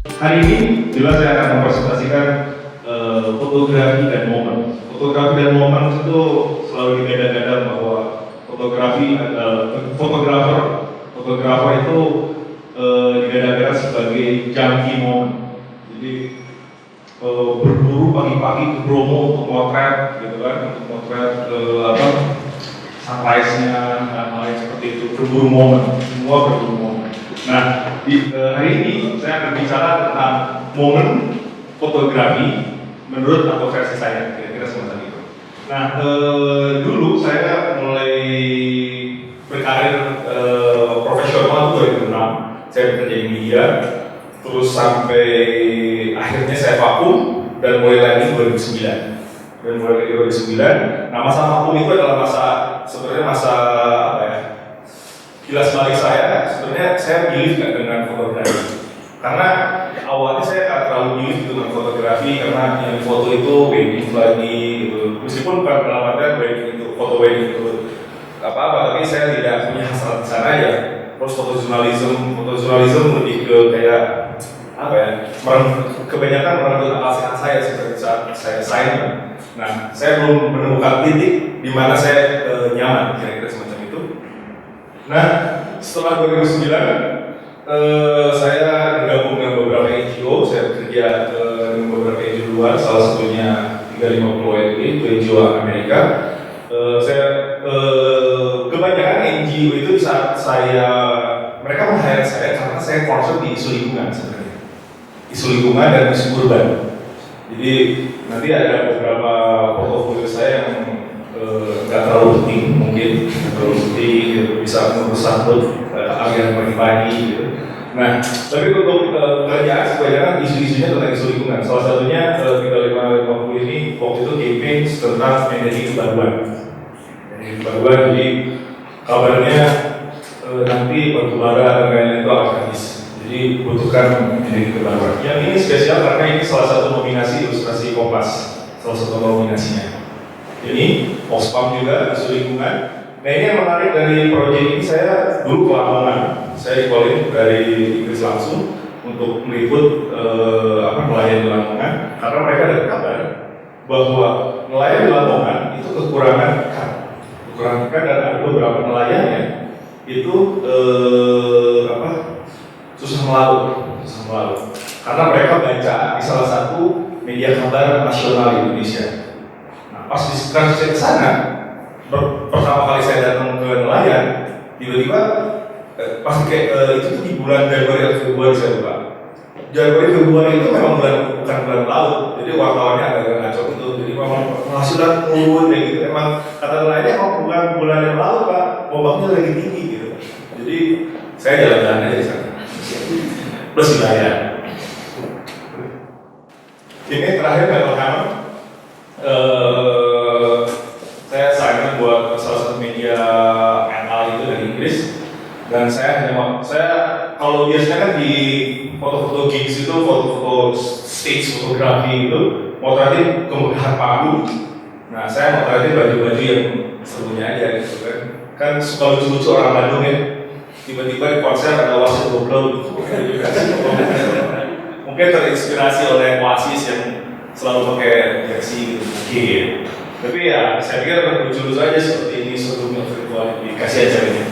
Hari ini jelas saya akan mempresentasikan fotografi dan momen. Fotografi dan momen itu selalu digadang-gadang bahwa fotografi fotografer itu digadang-gadang sebagai junkie momen. Jadi berburu pagi-pagi ke Bromo untuk motret, gitu kan, untuk motret sunrise-nya, hal-hal seperti itu, berburu momen, semua berburu momen. Nah, di hari ini saya akan bicara tentang momen fotografi menurut atau versi saya, kira-kira semacam itu. Nah, dulu saya mulai berkarir profesional 2006, saya bekerja di media, terus sampai akhirnya saya vakum dan mulai lagi 2009. Dan mulai dari 2009, nah masa vakum itu adalah sebenarnya masa apa ya? Kilas balik saya, sebenarnya saya pilih nggak dengan fotografi. Karena awalnya saya nggak terlalu pilih dengan fotografi karena yang foto itu wedding lagi gitu. Meskipun bukan dalam artian wedding itu foto wedding itu apa-apa, tapi saya tidak punya hasrat di sana ya. Terus fotojurnalisme lebih ke kayak apa ya? Kebanyakan merenggut akal sehat saya seperti saat saya sign. Nah, saya belum menemukan titik di mana saya nyaman kira-kira semacam itu. Nah, setelah 2009, saya bergabung dengan beberapa NGO. Saya bekerja dengan beberapa NGO luar, salah satunya 350 WNI, itu NGO Amerika. Kebanyakan NGO itu saat mereka meng-hire saya karena saya concern di isu lingkungan sebenarnya, isu lingkungan dan isu urban. Jadi nanti ada beberapa portofolio saya yang nggak terlalu penting, mungkin terlalu penting gitu, bisa meresambut aliran pagi-pagi gitu. Nah, tapi untuk kerjaan kebanyakan isu-isunya tentang isu lingkungan. Salah satunya 3550 ini waktu itu campaign tentang energi kebaruan. Energi kebaruan, jadi kabarnya nanti batubara dan lain-lain itu akan habis. Jadi butuhkan energi kebaruan. Yang ini spesial karena ini salah satu nominasi ilustrasi Kompas, salah satu nominasinya. Ini Oxfam juga isu lingkungan. Nah, ini yang menarik dari proyek ini, saya dulu ke Lamongan. Saya dikolin dari Inggris langsung untuk meliput nelayan di Lamongan karena mereka ada kabar bahwa nelayan di Lamongan itu kekurangan ikan dan ada beberapa nelayan ya itu susah melaut karena mereka baca di salah satu media kabar nasional di Indonesia. Nah, pas di transit ke sana, pertama kali saya datang ke nelayan, tiba-tiba pas itu tuh di bulan Januari atau Februari saya lupa. Januari Februari itu memang bukan bulan laut, jadi wartawannya agak ngaco itu. Jadi memang penghasilan turun kayak gitu. Emang kata nelayannya bukan bulan yang laut pak, ombaknya lagi tinggi gitu. Jadi saya jalan-jalan aja di sana. Plus dibayar. Ini terakhir Battle Hammer. Saya sign buat salah satu media NL itu dari Inggris. Dan saya kalau biasanya kan di foto-foto gigs itu, foto-foto stage fotografi itu motretin kemudahan panggung. Nah, saya motretin baju-baju yang serunya aja gitu kan. Kan suka lucu-lucu orang Bandung ya. Tiba-tiba di konser ada wasit goblok. Mungkin terinspirasi oleh Oasis yang selalu pakai jersey gitu mungkin. Tapi ya, saya pikir lucu-lucu aja seperti ini sebelumnya virtual dikasih aja ini.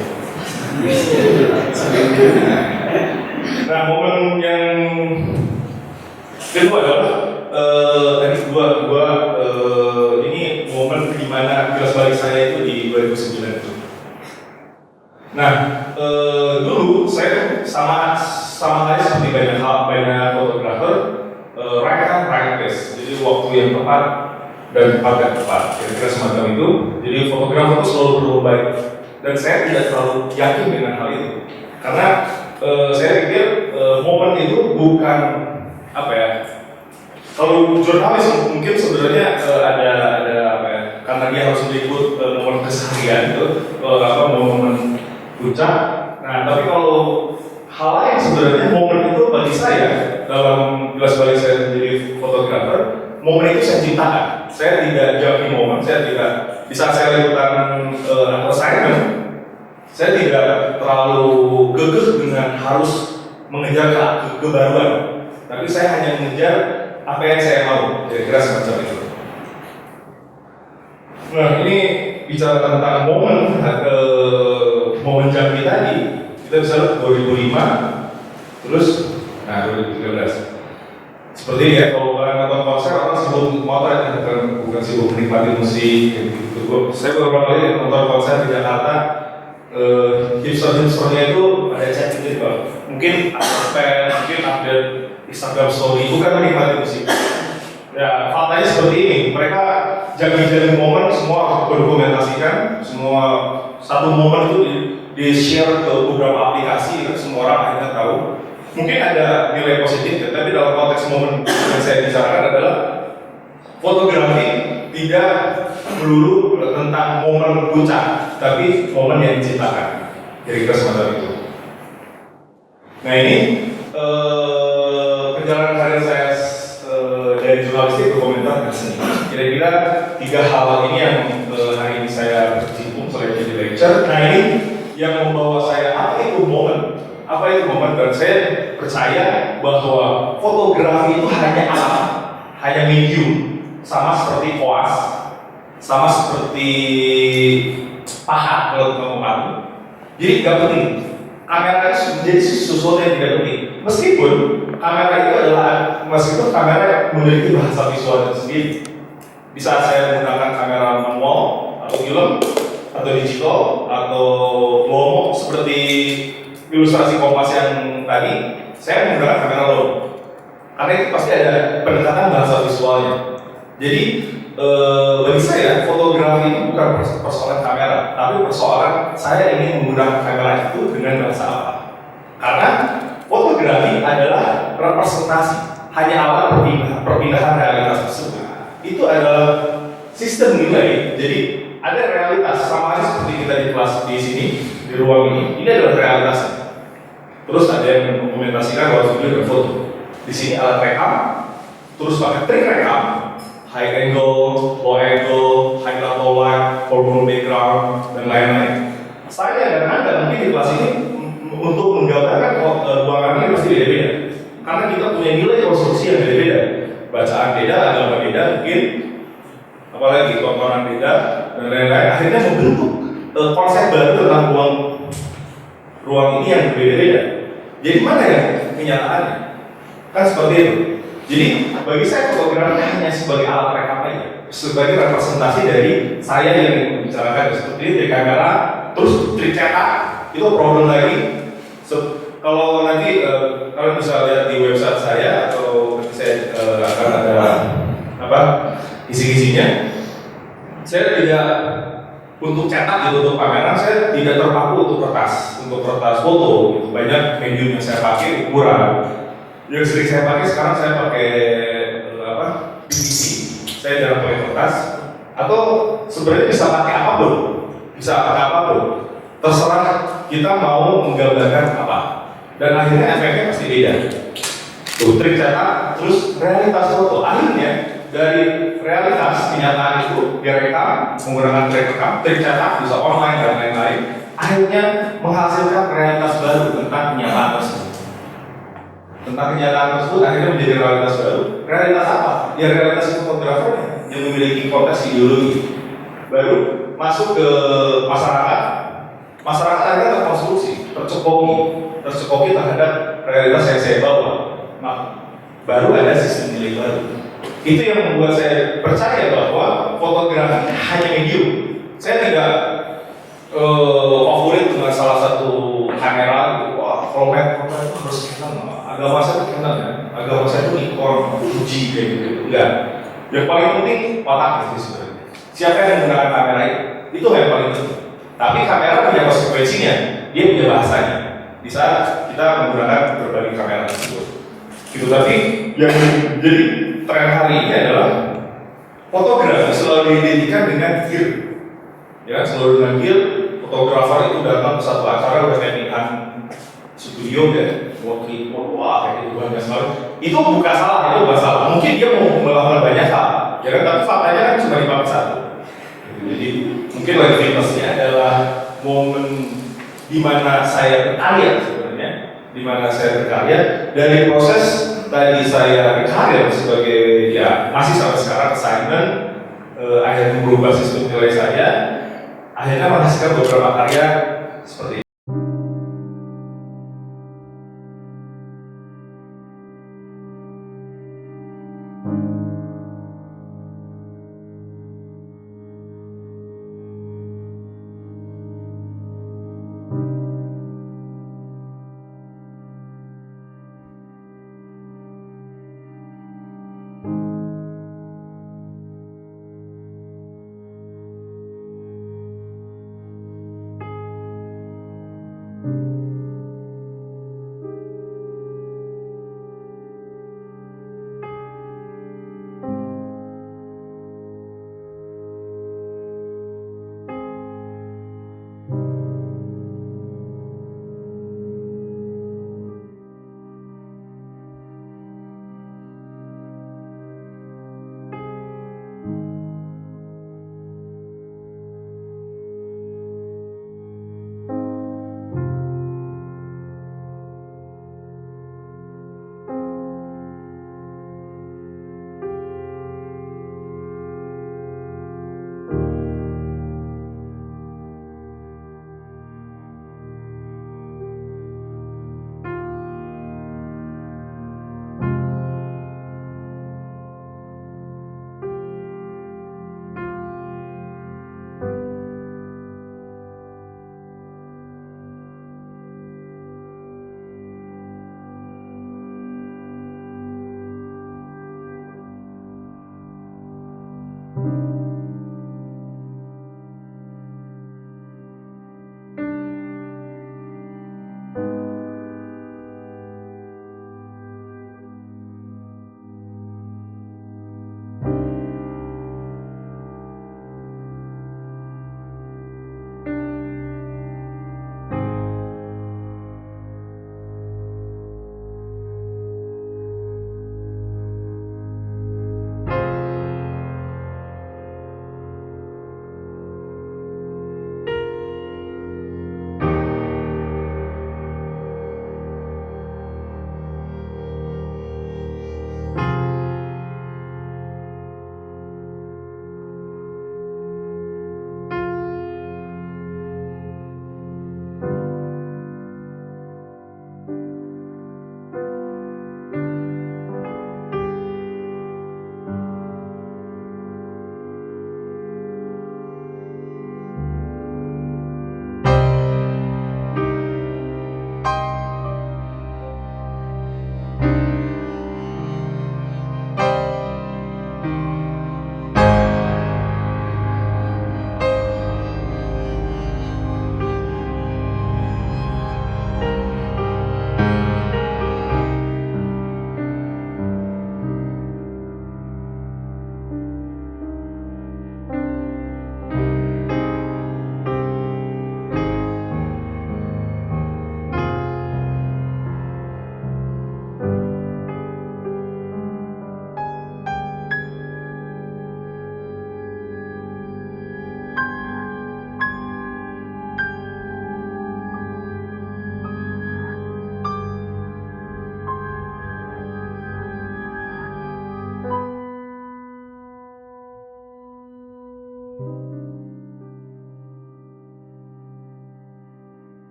Nah, momen yang kedua adalah ini momen di mana kilas balik saya itu di 2009 itu. Nah, dulu saya sama halnya seperti banyak fotografer, right place. Jadi waktu yang tepat dan tempat yang tepat, kira-kira semacam itu. Jadi fotografer itu selalu berubah baik. Dan saya tidak terlalu yakin dengan hal itu karena saya pikir momen itu bukan apa ya, kalau jurnalis mungkin sebenarnya ada apa ya, karena dia harus meliput momen keseharian itu momen puncak. Nah, tapi kalau hal lain sebenarnya momen itu bagi saya dalam jelas balik saya menjadi fotografer, momen itu saya ciptakan. Saya tidak jauhi momen, saya tidak bisa saya liputan assignment. Saya tidak terlalu gegeh dengan harus mengejar kebaruan, tapi saya hanya mengejar apa yang saya mau, kira-kira semacam itu. Nah, ini bicara tentang momen jangkit tadi, kita bisa lihat 2005, terus, nah 2013. Seperti ya, kalau kalian nonton konser, orang sibuk motret, bukan sibuk menikmati musik, gitu. Saya beberapa kali nonton konser di Jakarta, hipster-hipsternya itu ada chatting gitu, mungkin update Instagram story, bukan menikmati musik. Ya, faktanya seperti ini, mereka jamin momen semua berdokumentasikan, semua satu momen itu di-share ke beberapa aplikasi, kan semua orang akhirnya tahu. Mungkin ada nilai positif, ya, tapi dalam konteks momen yang saya bicarakan adalah fotografi tidak melulu tentang momen puncak, tapi momen yang diciptakan. Kira-kira semacam itu. Nah ini perjalanan karir saya dari jurnalistik ke komentar dan seni. Kira-kira 3 hal ini yang hari ini saya berkecimpung selain jadi lecture. Nah ini yang membawa saya apa itu momen. Dan saya percaya bahwa fotografi itu hanya alat, hanya medium, sama seperti koas, sama seperti pahat kalau kita mau. Jadi nggak penting. Kamera itu menjadi sesuatu yang tidak penting. Meskipun kamera memiliki bahasa visual sendiri. Di saat saya menggunakan kamera manual atau film atau digital atau lomo seperti ilustrasi Kompas yang tadi, saya menggunakan kamera low. Karena itu pasti ada pendekatan bahasa visualnya. Jadi bagi saya fotografi itu bukan persoalan kamera, tapi persoalan saya ingin menggunakan kamera itu dengan bahasa apa. Karena fotografi adalah representasi, hanya alat perpindahan realitas tersebut. Itu adalah sistem nilai. Jadi ada realitas sama aja seperti kita di kelas di sini, di ruang ini. Ini adalah realitasnya. Terus ada yang mendokumentasikan lewat video dan foto. Di sini alat rekam, terus pakai trik rekam, high angle, low angle, high level light, foreground background, dan lain-lain. Saya dan Anda mungkin di kelas ini untuk menggambarkan ruangan ini pasti beda-beda. Karena kita punya nilai konstruksi yang beda-beda. Bacaan beda, agama beda, mungkin apalagi tontonan beda, dan lain-lain. Akhirnya membentuk konsep baru tentang ruang ini yang berbeda-beda. Jadi mana ya kenyataannya? Kan seperti itu. Jadi bagi saya fotografi hanya sebagai alat rekam aja, sebagai representasi dari saya yang membicarakan seperti itu, dari kamera, terus trik cetak itu problem lagi. Kalau nanti kalian bisa lihat di website saya atau nanti saya akan ada isi-isinya. Saya tidak untuk cetak untuk kamera, saya tidak terpaku untuk kertas foto. Banyak medium yang saya pakai ukuran. Yang sering saya pakai sekarang saya pakai PVC. Saya jarang pakai kertas. Atau sebenarnya bisa pakai apapun. Terserah kita mau menggambarkan apa. Dan akhirnya efeknya pasti beda. Tuh, trik cetak, terus realitas foto. Akhirnya dari realitas kenyataan itu direkam menggunakan trik cetak, bisa online dan lain-lain. Akhirnya menghasilkan realitas baru tentang kenyataan tersebut. Akhirnya menjadi realitas baru. Realitas apa? Ya realitas fotografernya yang memiliki konteks ideologi. Baru masuk ke masyarakat. Masyarakat akhirnya terkonstruksi, tercekoki terhadap realitas yang saya bawa. Nah, baru ada sistem nilai baru. Itu yang membuat saya percaya bahwa fotografi hanya medium. Saya tidak favorit dengan salah satu kamera gitu. Wah, format itu harus Canon. Agama saya itu Canon ya. Agama saya itu Nikon, Fuji kayak gitu. Enggak. Yang paling penting otak itu sebenarnya. Siapa yang menggunakan kamera itu yang paling penting. Tapi kamera punya konsekuensinya, dia punya bahasanya. Di saat kita menggunakan berbagai kamera tersebut. Gitu, tapi yang jadi tren hari ini adalah fotografi selalu diidentikan dengan gear. Ya, selalu dengan gear. Fotografer itu datang ke satu acara udah settingan studio ya, wah kayak gitu banyak sekali. Itu bukan salah, itu bukan salah. Mungkin dia mau melakukan banyak hal, ya kan? Tapi faktanya kan cuma dipakai satu. Jadi mungkin legitimitasnya adalah momen di mana saya berkarya sebenarnya. di mana saya berkarya. Dari proses tadi saya berkarir sebagai ya masih sampai sekarang assignment, akhirnya merubah sistem nilai saya, akhirnya menghasilkan beberapa karya seperti ini.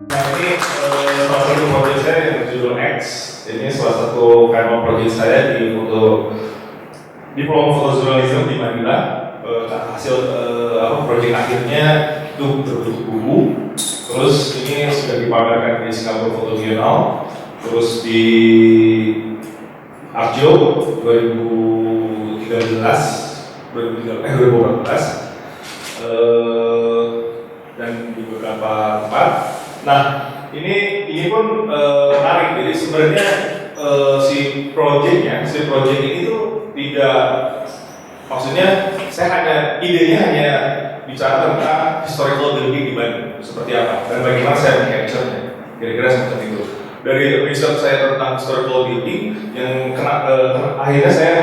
Nah ini salah satu proyek saya yang berjudul X. Ini salah satu tema proyek saya di diploma fotojurnalisme di Manila. Hasil proyek akhirnya itu berbentuk buku. Terus ini sudah dipamerkan di Singapore Photo Biennale. Terus di Arjo 2014 dan di beberapa tempat. Nah, ini pun menarik. Jadi sebenarnya si project ini tuh tidak, maksudnya saya idenya hanya bicara tentang historical building di Bandung seperti apa dan bagaimana saya mengcapture-nya, kira-kira seperti itu. dari research saya tentang historical building yang akhirnya saya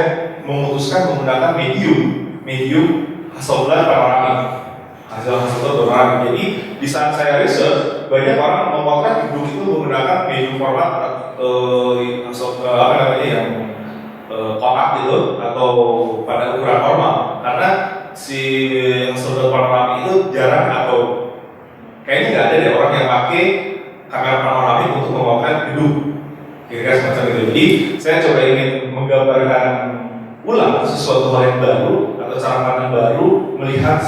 memutuskan menggunakan medium Hasselblad panoramik. Hasselblad panoramik. Jadi di saat saya research banyak orang memotret gedung itu menggunakan medium format yang kotak gitu atau pada ukuran normal, karena si Hasselblad panoramik itu jarang atau kayaknya nggak ada deh orang yang pakai kamera panoramik untuk memotret gedung kira-kira semacam itu. Jadi saya coba ingin menggambarkan ulang sesuatu hal yang baru atau cara pandang baru melihat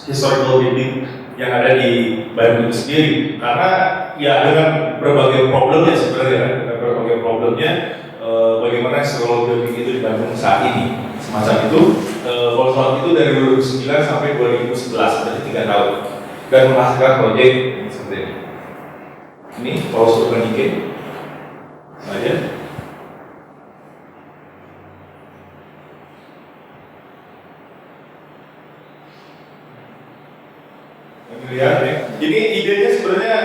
historical building yang ada di Bandung itu sendiri, karena ya dengan berbagai problemnya sebenarnya, bagaimana historical building itu di Bandung saat ini semacam itu. Kalau soal itu dari 2009 sampai 2011, berarti 3 tahun, dan menghasilkan proyek seperti ini. Ini Paus Urbanike saja. Lihat ya. Ini idenya sebenarnya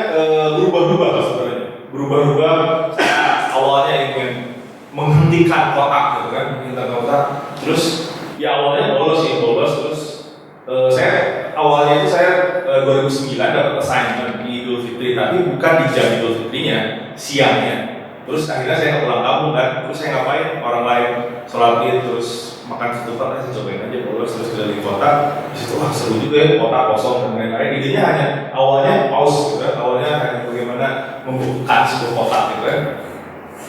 berubah-ubah sebenarnya. Berubah-ubah. Saya awalnya ingin menghentikan kotak gitu kan, menghentikan kotak. Terus ya awalnya bolos terus saya awalnya itu saya 2009 dapat assignment di Idul Fitri, tapi bukan di jam Idul Fitrinya, siangnya. Terus akhirnya saya pulang kampung kan, terus saya ngapain, orang lain sholat id terus makan ketupat, saya cobain aja bolos terus keliling kota. Di situ wah seru juga ya, kota kosong dan lain-lain. Idenya hanya awalnya paus gitu kan, awalnya hanya bagaimana membuka sebuah kota gitu kan.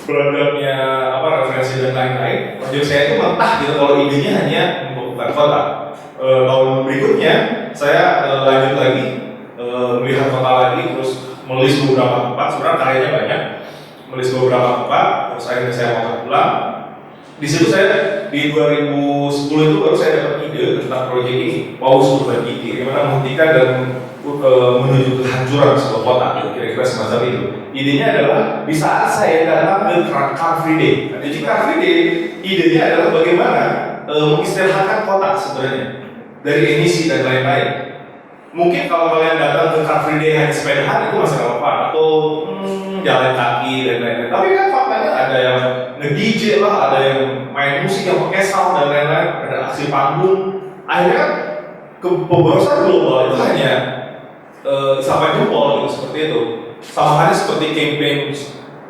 Beradabnya referensi dan lain-lain. Proyek saya itu mentah gitu kalau idenya hanya membuka kota. Tahun berikutnya saya lanjut lagi melihat kota lagi, terus menulis beberapa tempat. Sebenarnya karyanya banyak, menulis beberapa tempat, terus akhirnya saya mau pulang. Di situ saya di 2010 itu baru saya dapat ide tentang proyek ini, Paus Urbanike, bagaimana menghentikan dan menuju kehancuran sebuah kota, kira-kira semacam itu. Idenya adalah di saat saya datang ke Car Free Day. Jadi Car Free Day, idenya adalah bagaimana mengistirahatkan kota sebenarnya dari emisi dan lain-lain. Mungkin kalau kalian datang ke Car Free Day hanya sepedahan itu masih apa, atau jalan kaki dan lain-lain. Tapi kan faktanya ada yang nge-DJ lah, ada yang main musik yang pakai sound dan lain-lain, ada aksi panggung. Akhirnya kan pemborosan global itu hanya sampai jempol gitu, seperti itu. Sama halnya seperti campaign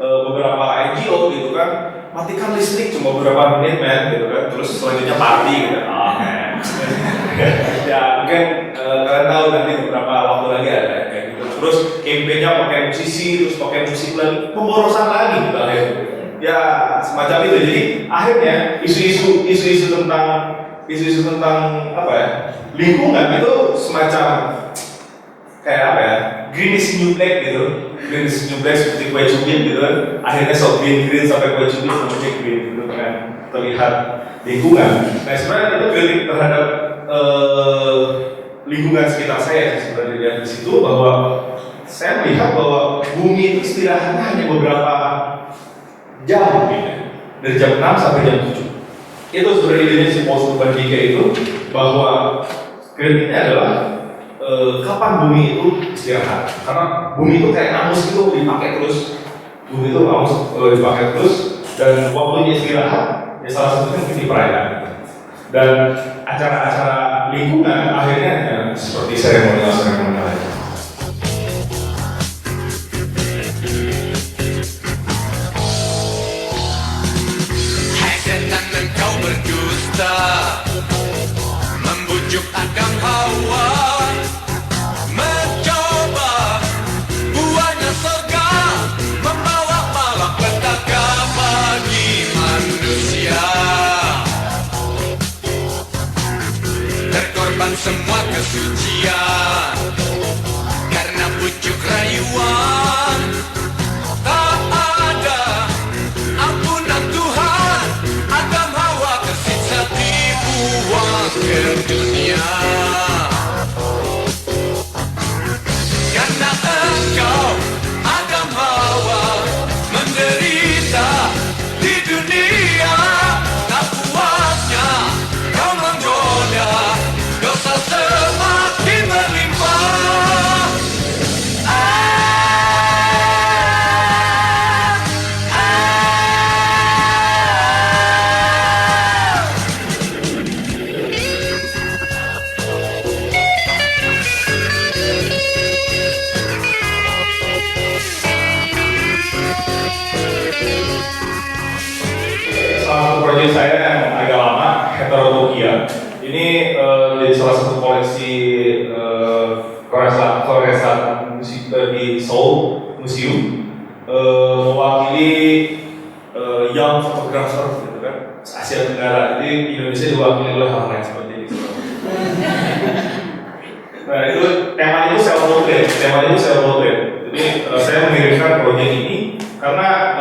beberapa NGO gitu kan, matikan listrik cuma beberapa menit men gitu kan, terus selanjutnya party gitu. Ya mungkin kalian tahu nanti beberapa waktu lagi ada kayak gitu. Terus campaignnya pakai musisi, terus pakai musik lagi, pemborosan lagi gitu akhirnya. Ya semacam itu. Jadi akhirnya isu-isu tentang apa ya, lingkungan itu semacam kayak apa ya, greenish new black gitu, greenish new black seperti kue cubit gitu kan. Akhirnya so green sampai kue cubit sampai green gitu kan, terlihat lingkungan. Nah sebenarnya itu kritik terhadap lingkungan sekitar saya sebenarnya lihat di situ, bahwa saya melihat bahwa bumi itu istirahatnya hanya beberapa jam mungkin, dari jam 6 sampai jam 7. Itu sebenarnya idenya si Paus Urbanike itu, bahwa kritiknya adalah kapan bumi itu istirahat, karena bumi itu kayak angus itu dipakai terus, bumi itu angus dipakai terus, dan waktunya istirahat ya salah satunya mungkin di perayaan. Dan acara-acara lingkungan akhirnya ya, seperti seremonial aja. Hai setan, engkau berdusta, membujuk Adam Hawa, mencoba buahnya surga, membawa malapetaka bagi manusia. Terkorban semua kesucian karena bujuk rayuan. Tak ada ampunan Tuhan, Adam Hawa tersiksa dibuang ke dunia. Karena engkau Adam Hawa menderita di dunia, tak puasnya kau menggoda, dosa semakin melimpah. saya yang agak lama, Heterotopia. Ini jadi salah satu koleksi koresan musik di Seoul Museum, mewakili young photographer gitu kan, Asia Tenggara. Jadi Indonesia diwakili oleh hal-hal yang seperti itu. Nah itu temanya itu self portrait. Jadi saya mengirimkan proyek ini karena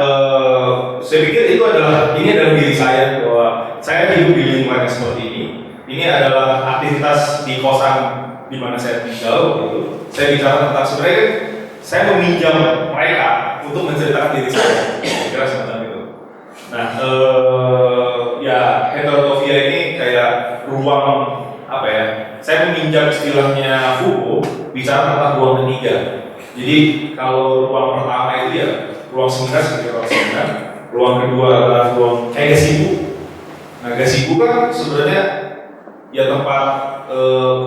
saya pikir itu adalah diri saya, bahwa saya hidup di lingkungan yang seperti ini. Ini adalah aktivitas di kosan di mana saya tinggal gitu. Saya bicara tentang sebenarnya saya meminjam mereka untuk menceritakan diri saya. Kira semacam itu. Nah, ya Heterotopia ini kayak ruang apa ya? Saya meminjam istilahnya Foucault bicara tentang ruang ketiga. Jadi kalau ruang pertama itu ya ruang seminar sebagai ruang seminar, ruang kedua adalah ruang kayak gazebo. Nah gazebo kan sebenarnya ya tempat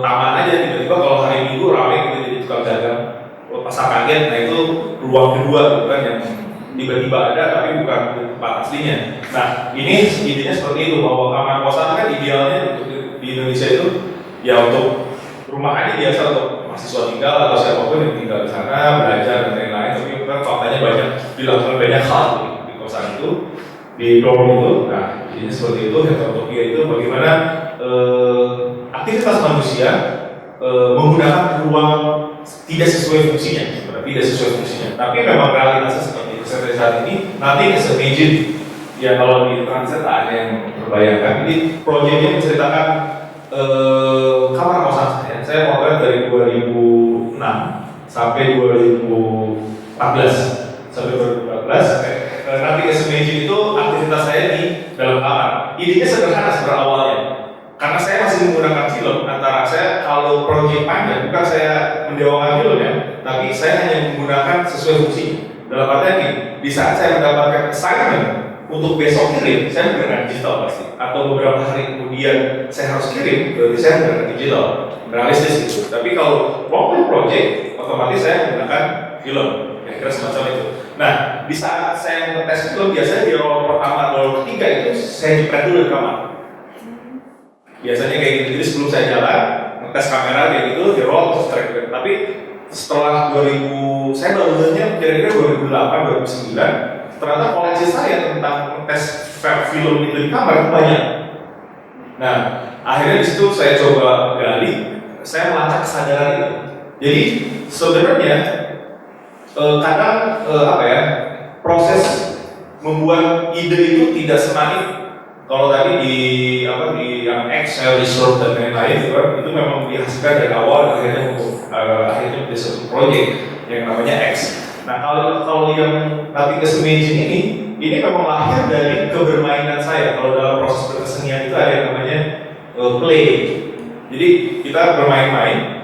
taman aja, tiba-tiba kalau hari Minggu ramai gitu jadi tukang dagang pasar kaget. Nah itu ruang kedua bukan yang tiba-tiba ada tapi bukan tempat aslinya. Nah ini intinya seperti itu, bahwa kamar kosan kan idealnya untuk di Indonesia itu ya untuk rumah aja biasa untuk mahasiswa tinggal atau siapapun yang tinggal di sana belajar dan lain-lain. Tapi kan faktanya banyak dilakukan banyak hal di kosan itu, di dorm itu. Nah ini seperti itu. Heterotopia itu bagaimana aktivitas manusia menggunakan ruang tidak sesuai fungsinya, tapi memang realitasnya seperti itu. Sampai saat ini nanti se-imagine ya, kalau di transit ada yang terbayangkan. Jadi proyeknya menceritakan kamar kosan saya potret dari 2006 sampai 2014 nanti se-imagine itu aktivitas saya di dalam kamar. Idenya sederhana sebenarnya awalnya, karena saya masih menggunakan film. Antara saya kalau proyek panjang bukan saya mendewakan film ya, tapi saya hanya menggunakan sesuai fungsi. Dalam artian ini, di saat saya mendapatkan assignment untuk besok kirim, saya menggunakan digital pasti. Atau beberapa hari kemudian saya harus kirim, berarti saya menggunakan digital, realistis gitu. Tapi kalau long project, otomatis saya menggunakan film, kira-kira semacam itu. Nah, di saat saya ngetes film, biasanya di roll pertama, roll ketiga itu saya jepret dulu di kamar. Biasanya kayak gitu, jadi sebelum saya jalan, ngetes kamera kayak gitu, di roll, terus track. Tapi setelah 2000, saya barunya kira-kira 2008, 2009, ternyata koleksi saya tentang tes film itu di kamar itu banyak. Nah, akhirnya di situ saya coba gali, saya melacak kesadaran itu. Jadi sebenarnya kadang proses membuat ide itu tidak semakin kalau tadi di yang Excel, research dan lain-lain itu memang dihasilkan dari awal dan akhirnya menjadi satu proyek yang namanya X. Nah kalau yang nanti se-imagine ini memang lahir dari kebermainan saya. Kalau dalam proses berkesenian itu ada yang namanya play. Jadi kita bermain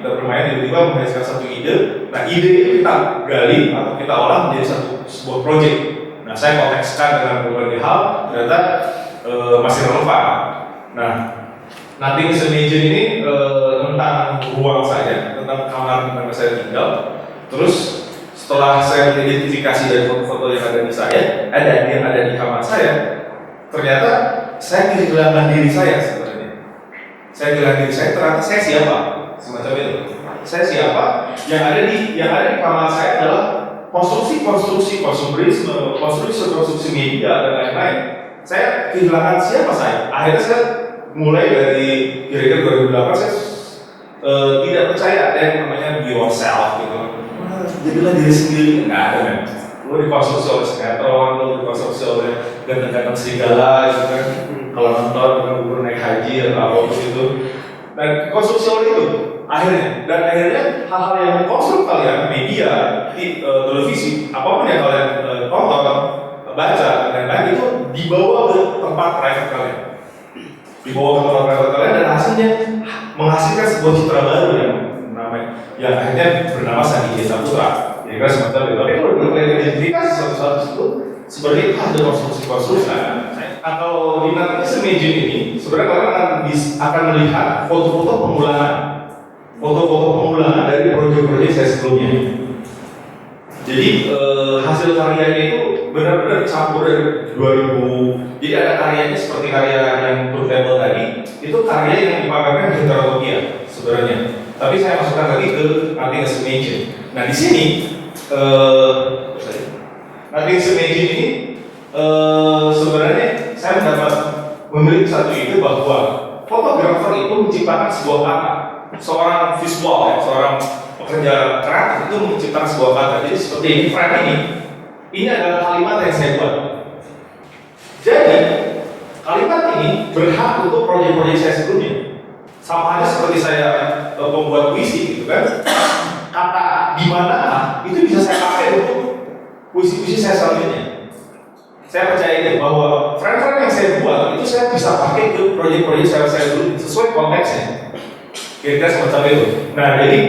tiba-tiba menghasilkan satu ide. Nah ide itu kita gali atau kita olah menjadi sebuah proyek. Nah saya kontekskan dengan berbagai hal, ternyata masih relevan. Nah nanti se-imagine ini tentang ruang saya, tentang kamar di mana saya tinggal. Terus setelah saya mengidentifikasi dari foto-foto yang ada di saya, yang ada di kamar saya, ternyata saya kehilangan diri saya sebenarnya. Saya kehilangan diri saya, ternyata saya siapa? Semacam itu. Saya siapa? Yang ada di kamar saya adalah konstruksi media dan lain-lain. Saya kehilangan siapa saya. Akhirnya saya mulai dari kira-kira 2008 saya tidak percaya ada yang namanya be yourself gitu. Jadilah diri sendiri, nggak ada kan. Lo dikonstruksi oleh sinetron, lo dikonstruksi oleh ganteng-ganteng serigala gitu kan. Kalau nonton dengan gubernur naik haji atau apa gitu. Dan konstruksi oleh itu akhirnya hal-hal yang konstruk kalian, media, televisi, apapun yang kalian tonton, baca dan lain itu dibawa ke tempat private kalian. Dan hasilnya menghasilkan sebuah citra baru yang akhirnya bernama Sandi Desa Putra. Ya kan semacam itu. Tapi kalau kalian identifikasi satu-satu itu sebenarnya itu ada konstruksi. Atau di nanti se-imagine ini sebenarnya kalian akan melihat foto-foto pengulangan dari proyek-proyek saya sebelumnya. Jadi hasil karyanya itu benar-benar campur dari 2000. Jadi ada karyanya seperti karya yang turntable tadi, itu karya yang dipamerkan heterotopia sebenarnya. Tapi saya masukkan lagi ke Nothing's Imagined. Nah di sini, Nothing's Imagined ini sebenarnya saya mendapat memiliki satu ide bahwa fotografer itu menciptakan sebuah kata. Seorang visual ya, seorang pekerja kreatif itu menciptakan sebuah kata. Jadi seperti ini, frame ini adalah kalimat yang saya buat. Jadi kalimat ini berhak untuk proyek-proyek saya sebelumnya. Sama aja seperti saya membuat puisi gitu kan. Kata di mana itu bisa saya pakai untuk puisi-puisi saya selanjutnya. Saya percaya ini bahwa frame-frame yang saya buat itu saya bisa pakai ke proyek-proyek saya dulu sesuai konteksnya. Kira-kira semacam itu. Nah jadi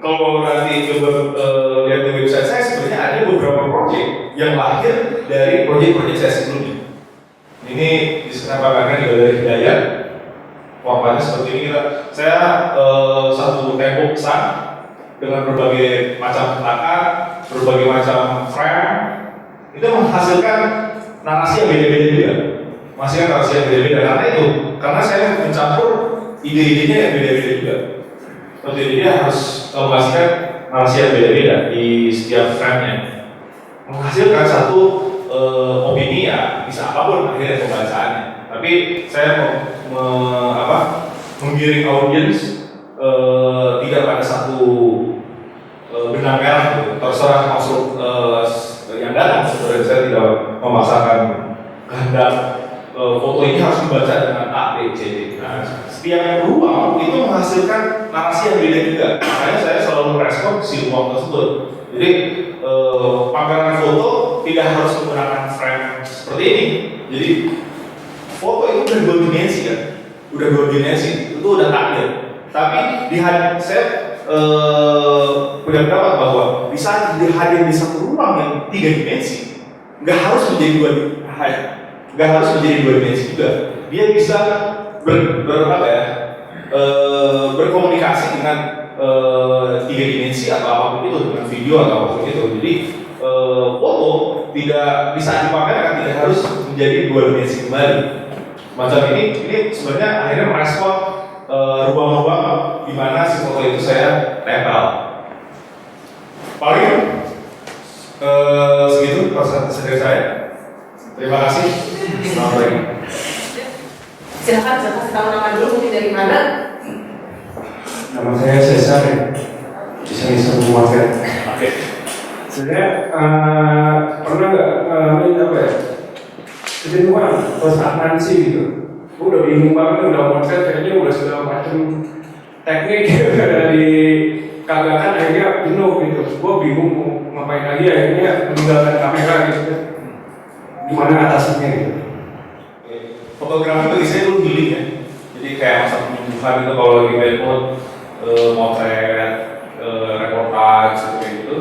kalau nanti coba lihat di website saya sebenarnya ada beberapa proyek yang lahir dari proyek-proyek saya sebelumnya. Ini disempatkan di Galeri Hidayat. Formatnya seperti ini saya satu tembok besar dengan berbagai macam plakat, berbagai macam frame. Itu menghasilkan narasi yang beda-beda juga. Menghasilkan narasi yang beda-beda karena saya mencampur ide-idenya yang beda-beda juga. Seperti dia harus menghasilkan narasi yang beda-beda di setiap frame-nya. Menghasilkan satu opini ya bisa apapun akhirnya pembacaannya. Tapi saya menggiring audiens tidak pada satu benang merah gitu. Terserah masuk yang datang sebenarnya saya tidak memaksakan kehendak foto ini harus dibaca dengan A, B, C, D. Nah, setiap ruang itu menghasilkan narasi yang beda juga. Makanya saya selalu merespon si ruang tersebut. Jadi pameran foto tidak harus menggunakan frame seperti ini. Jadi foto itu udah dua dimensi kan, udah dua dimensi itu udah takdir. Tapi di saya pendapat bahwa di saat dia hadir di satu ruang yang tiga dimensi, nggak harus menjadi dua dimensi juga. Dia bisa berkomunikasi dengan tiga dimensi atau apapun itu, dengan video atau apapun itu. Jadi foto tidak bisa dipamerkan, tidak harus menjadi dua dimensi kembali. Macam ini sebenarnya akhirnya merespon ruang-ruang di mana si foto itu saya tempel. Paling segitu presentasi dari saya. Terima kasih. Assalamualaikum. Silakan kasih tahu nama dulu, mungkin dari mana? Nama saya Cesar, bisa menguatkan. Oke. Saya pernah nggak kejenuhan atau stagnansi gitu. Gue udah bingung banget, udah konsep kayaknya udah segala macam teknik dari kagakan akhirnya jenuh gitu. Gue bingung mau ngapain lagi, akhirnya meninggalkan kamera gitu. Gimana atasinya gitu? Fotografi bagi saya dulu healing ya. Jadi kayak masa penyembuhan itu kalau lagi bad mood, motret, reportage kayak gitu.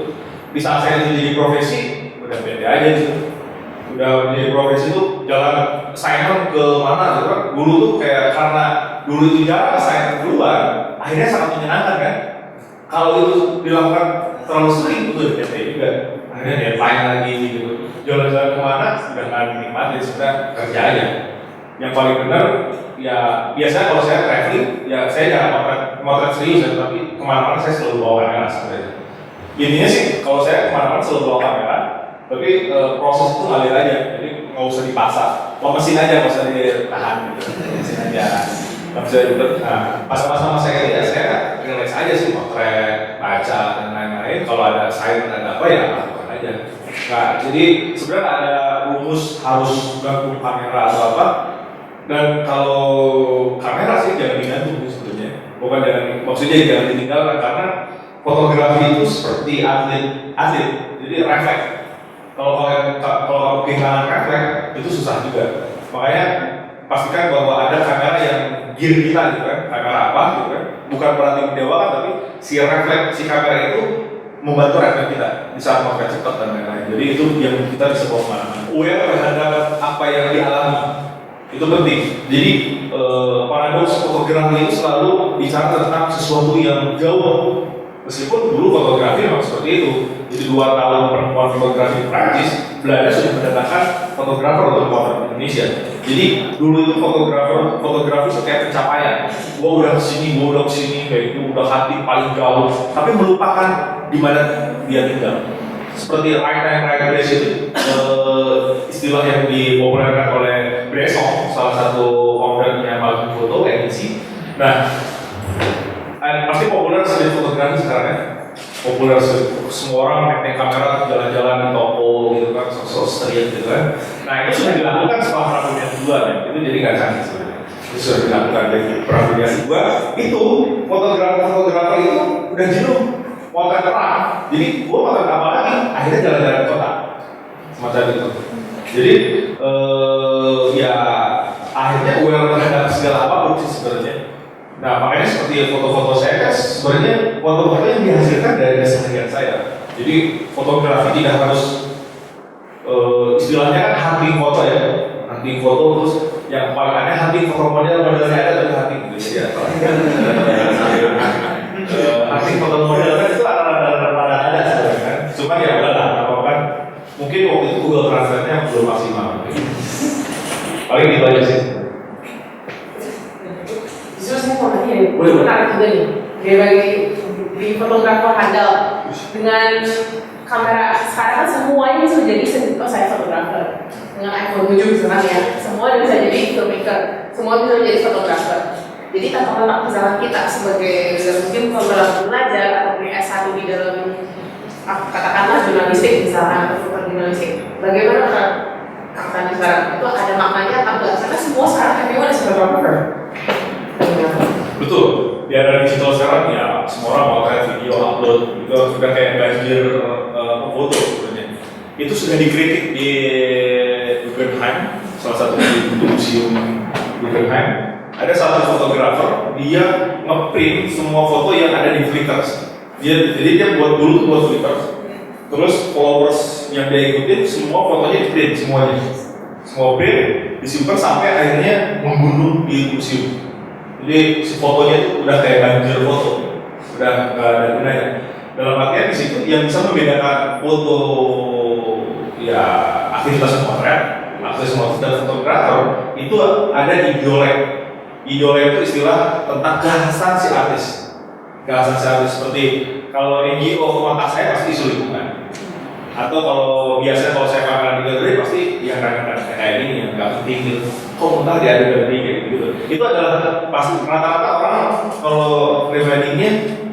Di saat saya itu jadi profesi, udah beda aja gitu. Udah menjadi profesi itu jalan assignment ke mana gitu kan. Dulu tuh kayak karena dulu itu jarang assignment keluar, akhirnya sangat menyenangkan kan. Kalau itu dilakukan terlalu sering itu udah beda juga. Akhirnya deadline lagi gitu. Jalan-jalan kemana sudah nggak dinikmati, sudah kerja aja. Yang paling benar ya biasanya kalau saya traveling ya saya jangan motret serius ya, tapi kemana-mana saya selalu bawa kamera sebenarnya. Intinya sih kalau saya kemana-mana selalu bawa kamera, tapi proses itu ngalir aja, jadi nggak usah dipaksa, lemesin aja, nggak usah ditahan gitu, lemesin aja. Nggak bisa juga. Nah, pas-pas saya ini ya saya relax aja sih, motret, baca dan lain-lain. Kalau ada sign ada apa ya lakukan aja. Nah, jadi sebenarnya ada rumus harus gabung kamera atau apa. Dan kalau kamera sih jangan digantung sebetulnya, bukan maksudnya jangan ditinggalkan karena fotografi itu seperti atlet, jadi refleks. Kalau kehilangan refleks itu susah juga. Makanya pastikan bahwa ada kamera yang gear kita gitu kan, kamera apa gitu kan, bukan berarti mendewakan tapi si refleks si kamera itu membantu refleks kita di saat motret cepat dan lain-lain. Jadi itu yang kita bisa bawa kemana-mana. Aware terhadap apa yang dialami. Itu penting. Jadi paradoks fotografi itu selalu bicara tentang sesuatu yang jauh. Meskipun dulu fotografi memang seperti itu. Jadi 2 tahun perempuan fotografi di Prancis Belanda sudah mendatangkan fotografer untuk memotret Indonesia. Jadi dulu itu fotografi itu kayak pencapaian. Gua udah kesini, kayak itu udah hati paling jauh, tapi melupakan di mana dia tinggal. Seperti right time place itu, istilah yang dipopulerkan oleh Bresson, salah satu foundernya Malcolm Foto agency. Nah, pasti populer sekali fotografi sekarang ya. Populer semua orang naik kamera jalan-jalan di toko gitu kan, sosok teriak gitu kan. Nah itu sudah dilakukan setelah perang dunia kedua kan, itu jadi nggak canggih sebenarnya. Itu sudah dilakukan dari perang dunia kedua. Itu fotografer itu udah jenuh potret perang. Jadi gua potret apa lagi? Akhirnya jalan-jalan kota semacam itu. Jadi ya akhirnya aware terhadap segala apapun sih sebenarnya. Nah makanya seperti foto-foto saya kan sebenarnya foto-foto yang dihasilkan dari keseharian saya. Jadi fotografi tidak harus istilahnya kan hunting foto ya, hunting foto terus yang paling aneh hunting foto modelnya ada tapi hunting gitu ya. Hunting foto model kan itu ada sebenarnya kan. Cuma ya udahlah, apa kan mungkin waktu itu Google Translate-nya belum maksimal. Paling gitu aja sih. Justru saya mau nanya nih, menarik juga nih. Bagi di fotografer handal dengan kamera sekarang kan semuanya bisa jadi saya fotografer dengan iPhone 7 misalkan ya, semua bisa jadi filmmaker, semua bisa jadi fotografer. Jadi tantangan misalkan kita sebagai mungkin kalau dalam belajar atau punya S1 di dalam katakanlah jurnalistik misalnya atau jurnalistik, bagaimana Kang Tani sekarang itu ada maknanya apa enggak? Karena semua sekarang everyone is photographer. Betul, di era digital sekarang ya semua orang mau kayak video upload itu sudah kayak banjir foto sebenarnya. Itu sudah dikritik di Guggenheim, salah satu museum Guggenheim. Ada satu fotografer, dia ngeprint semua foto yang ada di Flickr. Jadi dia buat Flickr. Terus followers yang dia ikutin semua fotonya di print semuanya. Semua print disimpan sampai akhirnya membunuh di museum. Jadi si fotonya itu udah kayak banjir foto, udah nggak ada gunanya. Dalam artian di situ yang bisa membedakan foto ya aktivitas potret, aktivitas dan fotografer itu ada idola. Idola itu istilah tentang kehasan si artis. Kehasan si artis seperti kalau NGO mata saya pasti isu lingkungan. Atau biasanya kalau saya pameran di galeri pasti yang kadang-kadang kayak ini yang nggak penting gitu. Kok muntah dia ada galeri kayak gitu. Itu adalah pasti rata-rata orang kalau rebrandingnya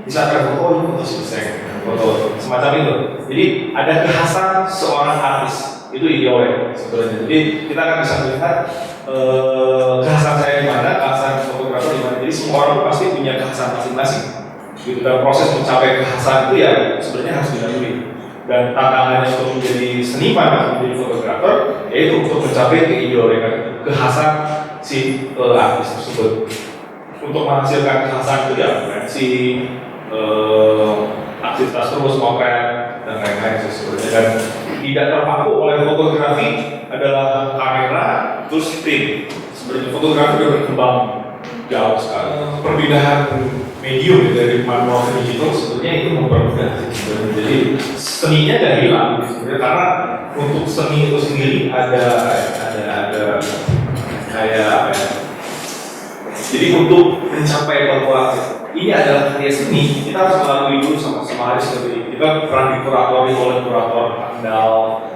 bisa terfoto ini foto sukses, foto semacam itu. Jadi ada kekhasan seorang artis itu idealnya sebenarnya. Jadi kita akan bisa melihat kekhasan saya di mana, kekhasan fotografer di mana. Jadi semua orang pasti punya kekhasan masing-masing. Gitu, dan proses mencapai kekhasan itu ya sebenarnya harus dilalui. Dan tantangannya untuk menjadi seniman atau menjadi fotografer yaitu untuk mencapai keideolekan kekhasan si artis tersebut. Untuk menghasilkan kekhasan itu ya si aktivitas terus motret dan lain-lain sebenarnya. Dan tidak terpaku oleh fotografi adalah kamera terus print. Sebenarnya fotografi sudah berkembang jauh sekali. Perbedaan medium dari manual ke digital sebenarnya itu mempermudah. Jadi seninya nggak hilang sebenarnya karena untuk seni itu sendiri ada kayak apa ya? Jadi untuk mencapai bahwa ini adalah karya seni, kita harus melalui dulu sama hari seperti kita pernah dikuratori oleh kurator handal,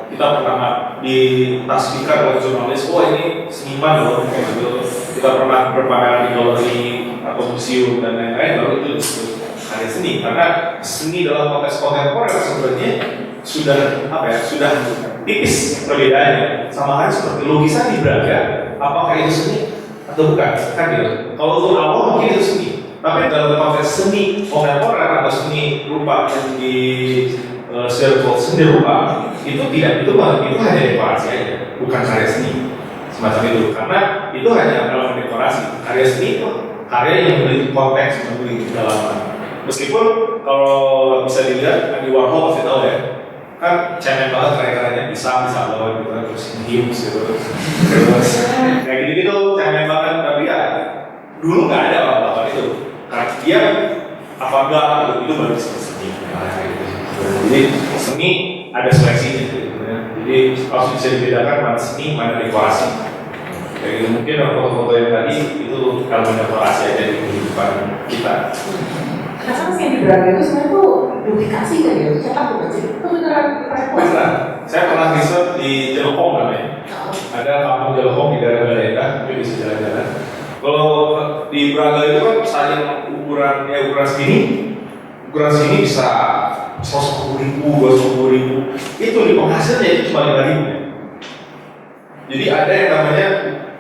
kita pernah ditasbihkan oleh jurnalis, oh ini seniman loh, gitu. Kita pernah berpameran di galeri atau museum dan lain-lain, baru itu disebut karya seni. Karena seni dalam konteks kontemporer sebenarnya sudah sudah tipis perbedaannya. Sama halnya seperti lukisan di Braga, apakah itu seni atau bukan? Kan gitu. Kalau untuk awal mungkin itu seni, tapi dalam konteks seni kontemporer atau seni rupa yang di circle seni rupa itu tidak, itu hanya dekorasi aja, bukan karya seni semacam itu. Karena itu hanya dalam dekorasi. Karya seni itu karya yang memiliki konteks, memiliki kedalaman. Meskipun kalau bisa dilihat Andy Warhol pasti tahu ya, kan cemen banget karya-karyanya bisa loh gitu kan, terus hymns gitu, terus kayak gitu cemen banget. Tapi ya dulu nggak ada apa-apa itu, karena dia apa-apa itu baru disebut seni. Jadi seni ada seleksinya gitu. Jadi harus bisa dibedakan mana seni, mana dekorasi. Jadi mungkin foto-foto yang tadi itu kalau dekorasi aja di kehidupan kita. Karena sih yang di Braga itu sebenarnya tuh duplikasi kan ya, cetak bukan sih? Itu beneran repot. Beneran. Saya pernah riset di Jelekong namanya. Ada kampung Jelekong di daerah Baleda, mungkin bisa jalan-jalan. Kalau di Braga itu kan sayang ukuran segini bisa 110.000, 210.000. Itu di penghasilnya itu cuma 5.000 ya. Jadi ada yang namanya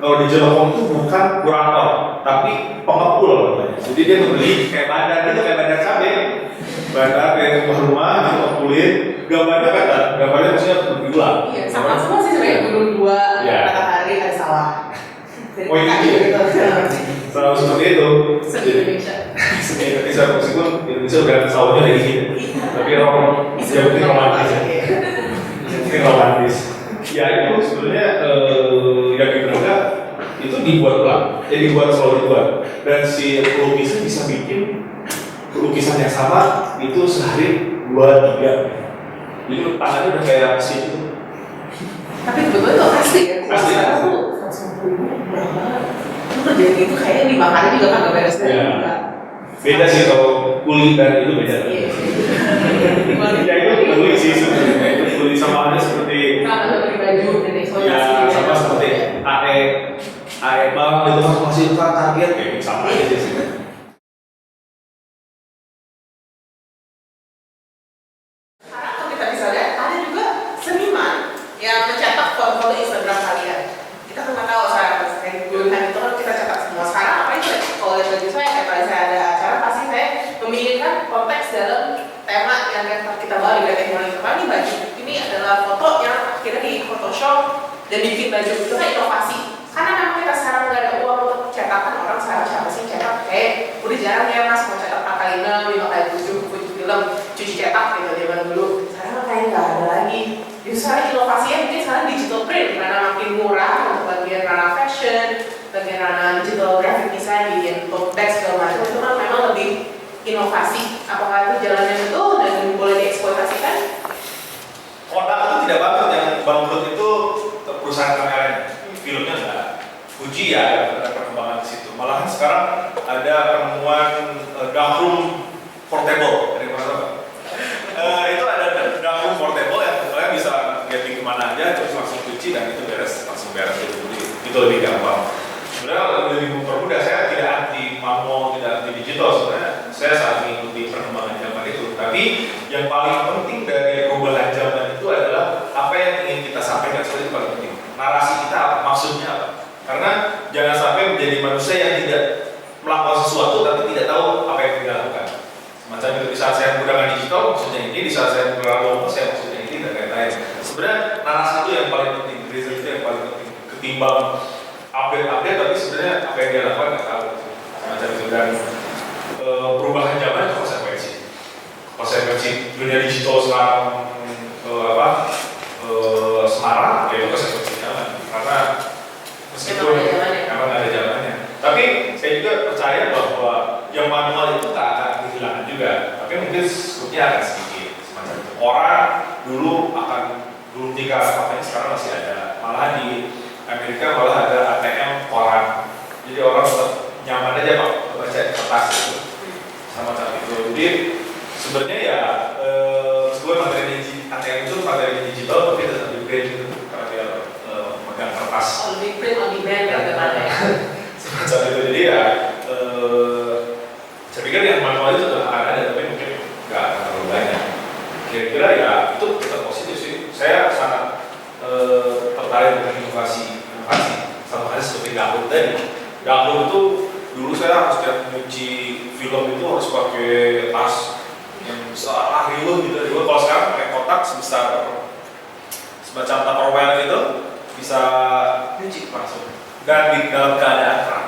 kalau di Jelekong itu bukan kurator, tapi pengepul namanya. Jadi dia membeli kayak bandar itu, kayak bandar cabai, bandar kayak rumah gitu, ngepulin. Gambarnya kata, gambarnya maksudnya berulang. Iya, sama-sama sih sebenarnya gunung dua, matahari ada sawah. Oh iya, selalu seperti itu. Seni Indonesia. Seni Indonesia meskipun Indonesia udah sawahnya dari sini, tapi yang penting romantis. Yang romantis. Ya itu sebenarnya yang di Braga itu dibuat ulang, selalu dibuat. Dan si pelukisnya bisa bikin lukisan yang sama itu sehari 2-3. Jadi tangannya udah kayak mesin itu. Tapi sebetulnya itu asli ya. Asli. Sekarang tuh 150.000 murah banget. Itu kerjaan itu kayaknya dimakannya juga kan gak beres dari juga. Beda sih kalau kulit dan itu beda. Iya. Ya itu kulit sih sebenarnya. Itu kulit sama aja seperti. Sama seperti baju dan eksploitasi. Ya sama seperti AE bang itu masih target kayak sama aja sih. Sekarang kalau kita bisa lihat ada juga seniman yang mencetak foto Instagram kalian. Kita kan nggak tahu saya kayak duluan itu kan kita cetak semua. Sekarang apa itu? Kalau lihat baju saya, kayak kalau saya ada acara pasti saya memikirkan konteks dalam tema yang kita bawa di teknologi. Karena ini baju ini adalah foto yang akhirnya di Photoshop dan bikin baju itu kan inovasi. Karena memang kita sekarang nggak ada uang untuk cetakan, orang sekarang siapa sih cetak? Udah jarang ya mas mau cetak 4 kali 6, 5 kali 7, film cuci cetak gitu zaman dulu. Sekarang kayak nggak ada lagi. Jadi sekarang inovasinya mungkin sekarang digital print karena makin murah untuk bagian ranah fashion, bagian ranah digital graphic design, bikin tote bag segala macam itu kan memang lebih inovasi. Apakah itu jalannya betul dan boleh dieksploitasikan? Kodak itu tidak bangkrut, yang bangkrut itu perusahaan kameranya, filmnya enggak. Fuji ya ada perkembangan di situ. Malahan sekarang ada penemuan darkroom portable. Ada yang pernah tahu? Itu ada darkroom portable yang kalian bisa ganti kemana aja, terus langsung cuci dan itu langsung beres gitu. Jadi itu lebih gampang. Sebenarnya lebih mempermudah. Saya tidak anti manual, tidak anti digital. Sebenarnya saya sangat mengikuti perkembangan zaman itu. Tapi yang paling penting dari perubahan zaman itu adalah apa yang ingin kita sampaikan. Seperti itu paling penting. Narasi kita apa? Maksudnya apa? Karena jangan sampai menjadi manusia yang tidak melakukan sesuatu tapi tidak tahu apa yang kita lakukan. Semacam itu, di saat saya menggunakan digital maksudnya ini, di saat saya menggunakan logo saya maksudnya ini dan lain-lain. Sebenarnya narasi itu yang paling penting, result itu yang paling penting ketimbang update tapi sebenarnya apa yang dia lakukan nggak tahu. Semacam itu, dan perubahan zaman itu konsekuensi dunia digital sekarang semarak ya itu konsekuensi zaman karena meskipun memang ada jalannya. Tapi saya juga percaya bahwa yang manual itu tak akan kehilangan juga. Tapi mungkin skupnya akan sedikit semacam itu. Orang dulu belum tiga apa ini sekarang masih ada. Malah di Amerika malah ada ATM koran. Jadi orang tetap nyaman aja pak baca kertas itu sama itu. Jadi sebenarnya ya meskipun materi ATM itu materi digital tapi tetap di print gitu karena dia megang kertas. Lebih print on demand ya katanya. Semacam itu. Jadi ya saya pikir yang manual itu tetap ada tapi mungkin nggak terlalu banyak. Kira-kira ya itu tetap positif sih. Saya sangat tertarik dengan inovasi sama halnya seperti dahulu tadi. Dahulu itu dulu saya harus tiap nyuci film itu harus pakai tas yang besar riuh gitu. Kalau sekarang pakai kotak sebesar semacam Tupperware gitu bisa nyuci langsung dan di dalam keadaan terang.